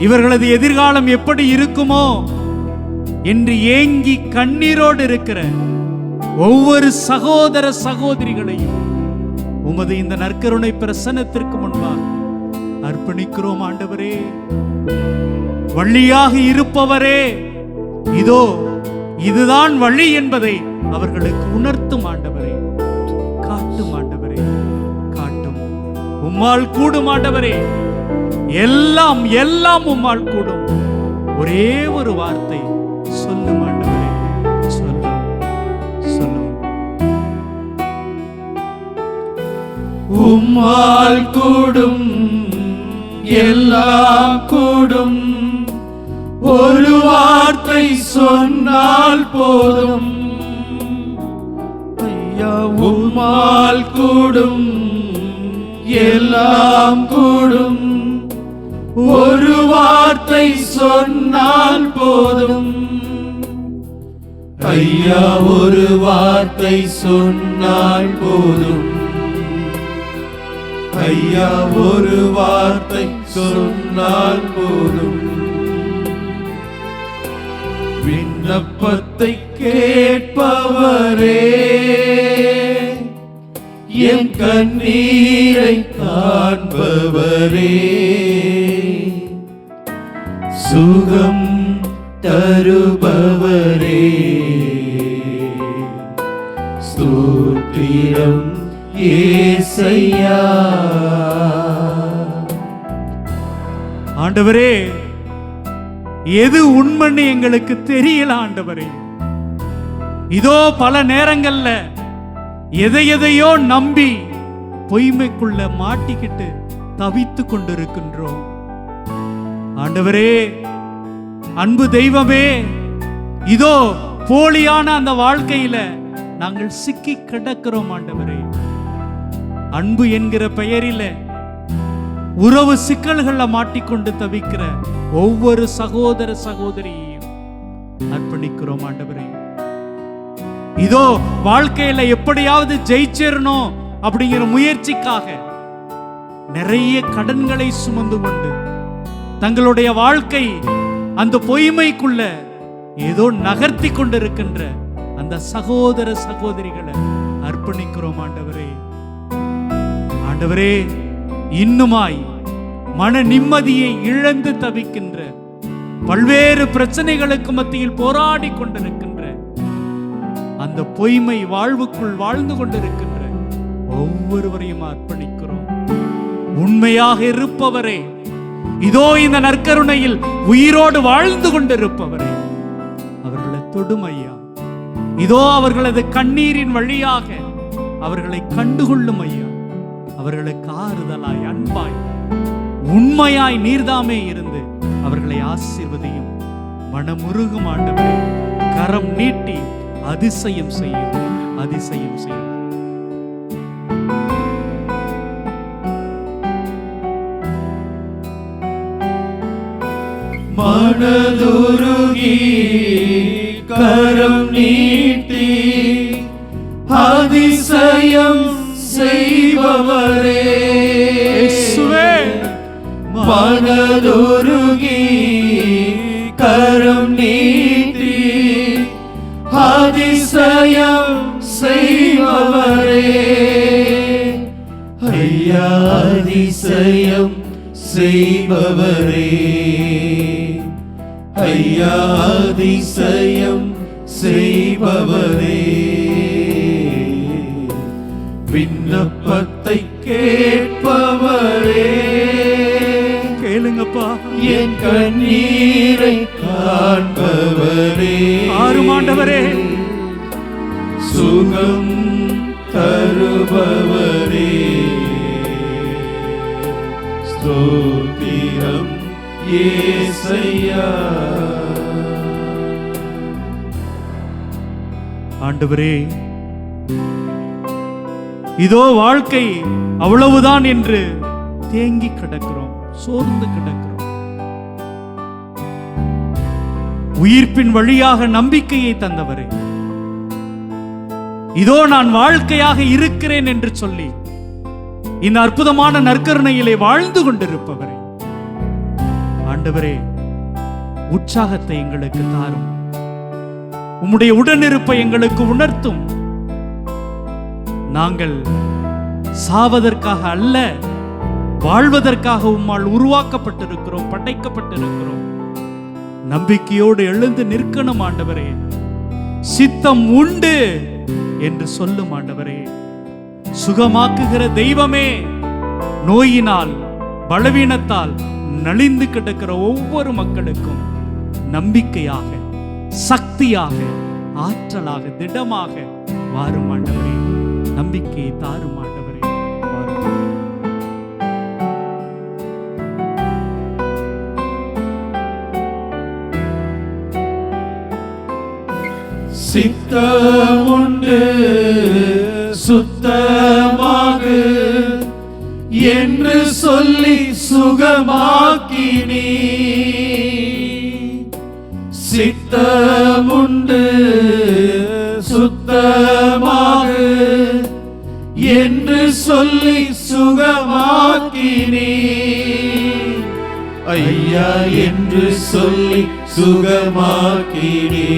இவர்களது எதிர்காலம் எப்படி இருக்குமோ என்று ஏங்கி கண்ணீரோடு இருக்கிற ஒவ்வொரு சகோதர சகோதரிகளையும் உமது இந்த நற்கருணை பிரசன்னத்திற்கு முன்பாக அர்ப்பணிக்கிறோம் ஆண்டவரே. வழியாக இருப்பவரே, இதோ இதுதான் வழி என்பதை அவர்களுக்கு உணர்த்தும் ஆண்டவரே. காட்டும் ஆண்டவரே, காட்டும். உம்மால் கூடும் ஆண்டவரே, எல்லாம் எல்லாம் உம்மால் கூடும். ஒரே ஒரு வார்த்தை சொல்லும் ஆண்டவரே, சொல்லும் சொல்லும். உம்மால் கூடும், எல்லாம் கூடும். ஒரு வார்த்தை சொன்னால் போதும் ஐயா. உம்மால் கூடும், எல்லாம் கூடும். ஒரு வார்த்தை சொன்னால் போதும் ஐயா. ஒரு வார்த்தை சொன்னால் போதும் ஐயா. ஒரு வார்த்தை சொன்னால் போதும். விண்ணப்பத்தை கேட்பவரே, என் கண்ணீரை காண்பவரே, சுகம் தருபவரே, ஸ்தோத்திரம் ஏசையா. ஆண்டவரே, எது உண்மைன்னு எங்களுக்கு தெரியல ஆண்டவரே. இதோ பல நேரங்கள்ல எதையோ நம்பி பொய்மைக்குள்ள மாட்டிக்கிட்டு தவித்து கொண்டிருக்கின்றோம் ஆண்டவரே. அன்பு தெய்வமே, இதோ போலியான அந்த வாழ்க்கையில நாங்கள் சிக்கி கிடக்கிறோம் ஆண்டவரே. அன்பு என்கிற பெயரில உறவு சிக்கல்களை மாட்டிக்கொண்டு தவிக்கிற ஒவ்வொரு சகோதர சகோதரியையும் அர்ப்பணிக்கிறோம் ஆண்டவரே. இதோ வாழ்க்கையில எப்படியாவது ஜெயிச்சிடணும் அப்படிங்கிற முயற்சிக்காக நிறைய கடன்களை சுமந்து கொண்டு தங்களுடைய வாழ்க்கை அந்த பொய்மைக்குள்ள ஏதோ நகர்த்தி கொண்டிருக்கின்ற அந்த சகோதர சகோதரிகளை அர்ப்பணிக்கிறோம் ஆண்டவரே. ஆண்டவரே, இன்னுமாய் மன நிம்மதியை இழந்து தவிக்கின்ற, பல்வேறு பிரச்சனைகளுக்கு மத்தியில் போராடி கொண்டிருக்கின்ற, அந்த பொய்மை வாழ்வுக்குள் வாழ்ந்து கொண்டிருக்கின்ற ஒவ்வொருவரையும் அர்ப்பணிக்கிறோம். உண்மையாக இருப்பவரே, இதோ இந்த நற்கருணையில் உயிரோடு வாழ்ந்து கொண்டிருப்பவரே, அவர்களை தொடுமையா. இதோ அவர்களது கண்ணீரின் வழியாக அவர்களை கண்டுகொள்ளும் ஐயா. அவர்களுக்கு ஆறுதலாய், அன்பாய், உண்மையாய் நீர்தாமே இருந்து அவர்களை ஆசீர்வதியும். மனமுருகும் ஆண்டவரே, கரம் நீட்டி அதிசயம் செய்யும், அதிசயம் செய்யும். மனதுருகி கரம் நீட்டி அதிசயம் செய்பவரே, மனதுருகி கரம் நீட்டி அதிசயம் செய்பவரே, ஐயா அதிசயம் செய்பவரே, ஐயா அதிசயம் செய்பவரே, விண்ணப்பத்தை கேட்பவரே, கேளுங்கப்பா, என் கண்ணீரை காண்பவரே, ஆறுமாண்டவரே, சுகம் தருபவரே, ஸ்தோத்திரம் இயேசையா. ஆண்டவரே, இதோ வாழ்க்கை அவ்வளவுதான் என்று தேங்கி கிடக்கிறோம், சோர்ந்து கிடக்கிறோம். உயிர்ப்பின் வழியாக நம்பிக்கையை தந்தவரே, இதோ நான் வாழ்க்கையாக இருக்கிறேன் என்று சொல்லி இந்த அற்புதமான நற்கருணையிலே வாழ்ந்து கொண்டிருப்பவரே, ஆண்டவரே, உற்சாகத்தை எங்களுக்கு தாரும். உம்முடைய உடனிருப்பை எங்களுக்கு உணர்த்தும். நாங்கள் சாவதற்காக அல்ல, வாழ்வதற்காக உம்மால் உருவாக்கப்பட்டிருக்கிறோம், படைக்கப்பட்டிருக்கிறோம். நம்பிக்கையோடு எழுந்து நிற்கணும் ஆண்டவரே. சித்தம் உண்டு என்று சொல்லும் ஆண்டவரே. சுகமாக்குகிற தெய்வமே, நோயினால் பலவீனத்தால் நலிந்து கிடக்கிற ஒவ்வொரு மக்களுக்கும் நம்பிக்கையாக, சக்தியாக, ஆற்றலாக, திடமாக வாரும் ஆண்டவரே. நம்பிக்கையை தாரும் ஆண்டவரே. சித்தமுண்டு சுத்தமாகு என்று சொல்லி சுகமாக்கினீ, சித்தமுண்டு சுத்தமாகு என்று சொல்லி சுகமாக்கினீ, ஐயா என்று சொல்லி சுகமாக்கினீ,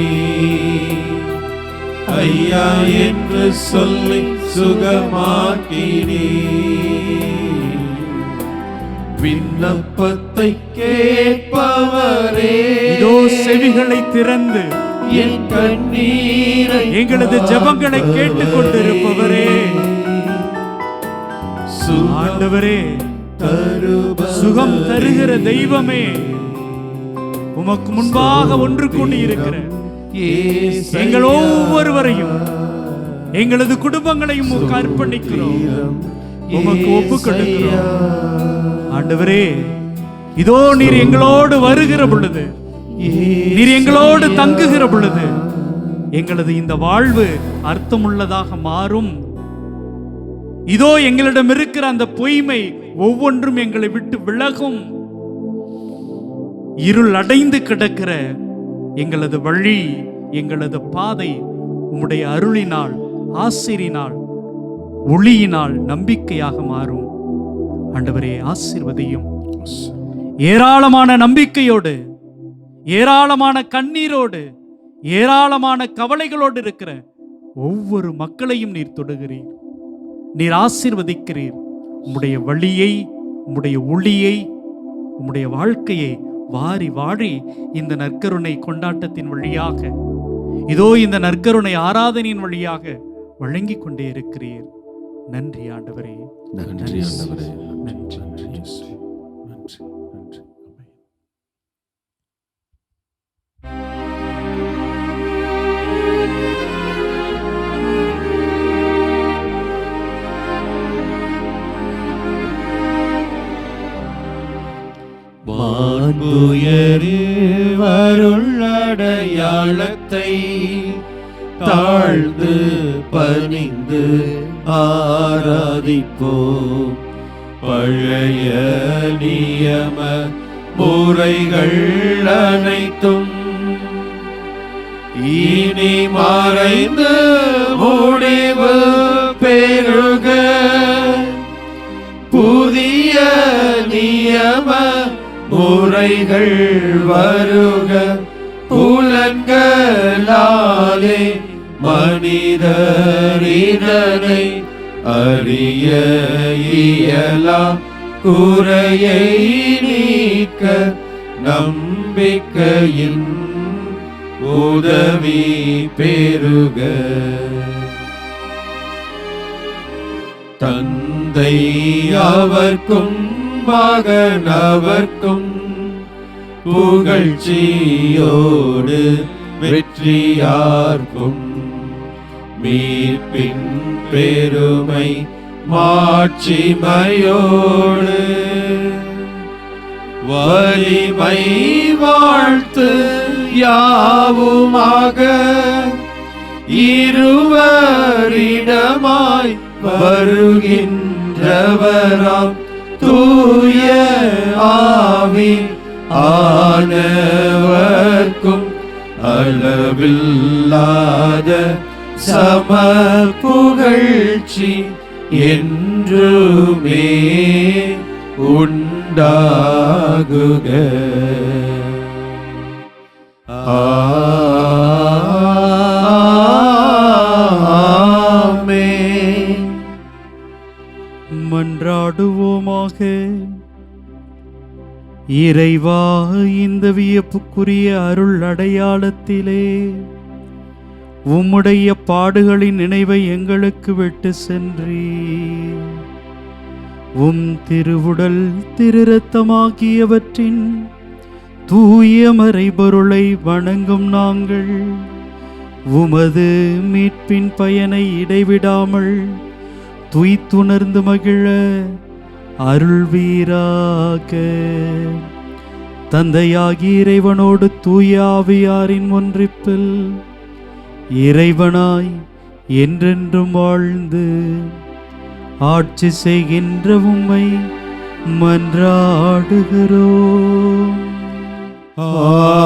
ஐயா என்று சொல்லி சுகமாக்கினீ, விண்ணப்பத்தை கேட்பவரே, இதோ செவிகளை திறந்து என் கண்ணீரை எங்களது ஜெபங்களை கேட்டுக் கொண்டிருப்பவரே, ஆண்டவரே, சுகம் தருகிற தெய்வமே, உமக்கு முன்பாக ஒன்று கூடி இருக்கிற எங்கள் ஒவ்வொருவரையும், எங்களது குடும்பங்களையும் உமக்கு அர்ப்பணிக்கிறோம், உமக்கு ஒப்பு கொடுக்கிறோம். ஆண்டவரே, இதோ நீர் எங்களோடு வருகிற பொழுது, நீர் எங்களோடு தங்குகிற பொழுது எங்களது இந்த வாழ்வு அர்த்தமுள்ளதாக மாறும். இதோ எங்களிடம் இருக்கிற அந்த பொய்மை ஒவ்வொன்றும் எங்களை விட்டு விலகும். இருள் அடைந்து கிடக்கிற எங்களது வழி, எங்களது பாதை உம்முடைய அருளினால், ஆசிரினால், ஒளியினால் நம்பிக்கையாக மாறும். ஆண்டவரே, ஆசீர்வதியும். ஏராளமான நம்பிக்கையோடு, ஏராளமான கண்ணீரோடு, ஏராளமான கவலைகளோடு இருக்கிற ஒவ்வொரு மக்களையும் நீர் தொடுகிறீர், நீர் ஆசீர்வதிக்கிறீர். உம்முடைய வழியை, உம்முடைய ஒளியை, உம்முடைய வாழ்க்கையை வாரி வாழி இந்த நற்கருணை கொண்டாட்டத்தின் வழியாக, இதோ இந்த நற்கருணை ஆராதனையின் வழியாக வழங்கிக் கொண்டே இருக்கிறீர். நன்றி ஆண்டவரே, நன்றி ஆண்டவரே, நன்றி. நன்றி இயேசுவே. நன்றி, நன்றி. ஆமென். வான்புயரில் வருள்ளடையாளத்தை தாழ்ந்து பணிந்து ஆராதிப்போம். பழைய நியம முறைகள் அனைத்தும் இனி மறைந்து முடிவு பெறுக. புதிய நியம முறைகள் வருக. புலன்களாலே மனிதர் இதனை அறிய இயலா. குறையை நீக்க நம்பிக்கையின் உதவி பெறுக. தந்தை அவர்க்கும் மகன் அவர்க்கும் புகழ்ச்சியோடு வெற்றியார்க்கும் மீட்பின் பெருமை மாட்சிமையோடு வலிமை வாழ்த்து யாவுமாக. இருவரிடமாய் வருகின்றவராம் தூய ஆவி ஆனவர்க்கும் அளவில்லாத சம புகழ்ச்சி என்றுமே உண்டாகுக. ஆமென். மன்றாடுவோமாக. இறைவா, இந்த வியப்புக்குரிய அருள் அடையாளத்திலே உம்முடைய பாடுகளின் நினைவை எங்களுக்கு விட்டு சென்றீர். உம் திருவுடல் திருரத்தமாகியவற்றின் தூய மறைபொருளை வணங்கும் நாங்கள் உமது மீட்பின் பயனை இடைவிடாமல் துய்த்துணர்ந்து மகிழ அருள்வீராக. தந்தையாகி இறைவனோடு தூய ஆவியாரின் ஒன்றிப்பில் இறைவனாய் என்றென்றும் வாழ்ந்து ஆட்சி செய்கின்ற உம்மை மன்றாடுகிறோம். ஆமென்.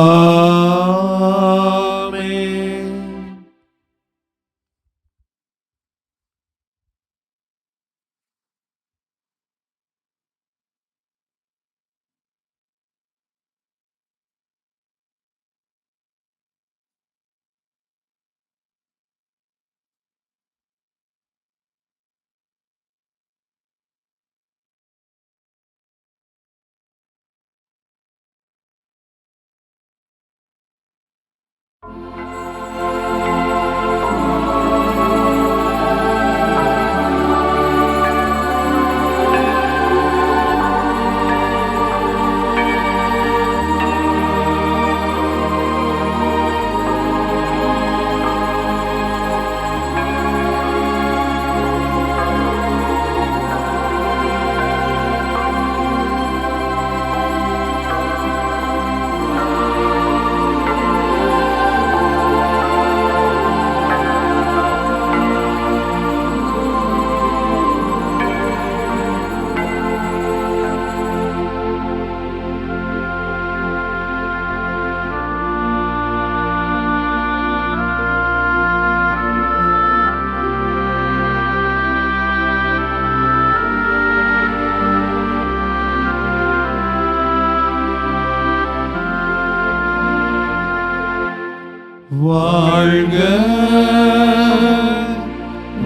வாழ்க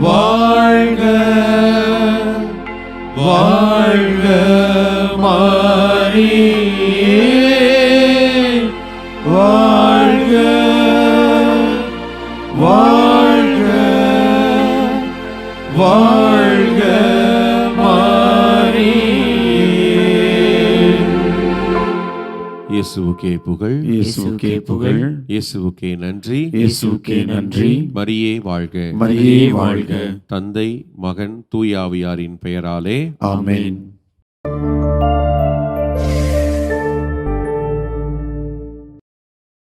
வாழ்க வாழ்க மரியே வாழ்க வாழ்க வாழ்க மரியே. இயேசுவுக்கே புகழ், இயேசுவுக்கே புகழ், இயேசுவுக்கே நன்றி, இயேசுவுக்கே நன்றி. மரியே வாழ்க. மரியே வாழ்க. தந்தை, மகன், தூய ஆவியாரின் பெயராலே ஆமென்.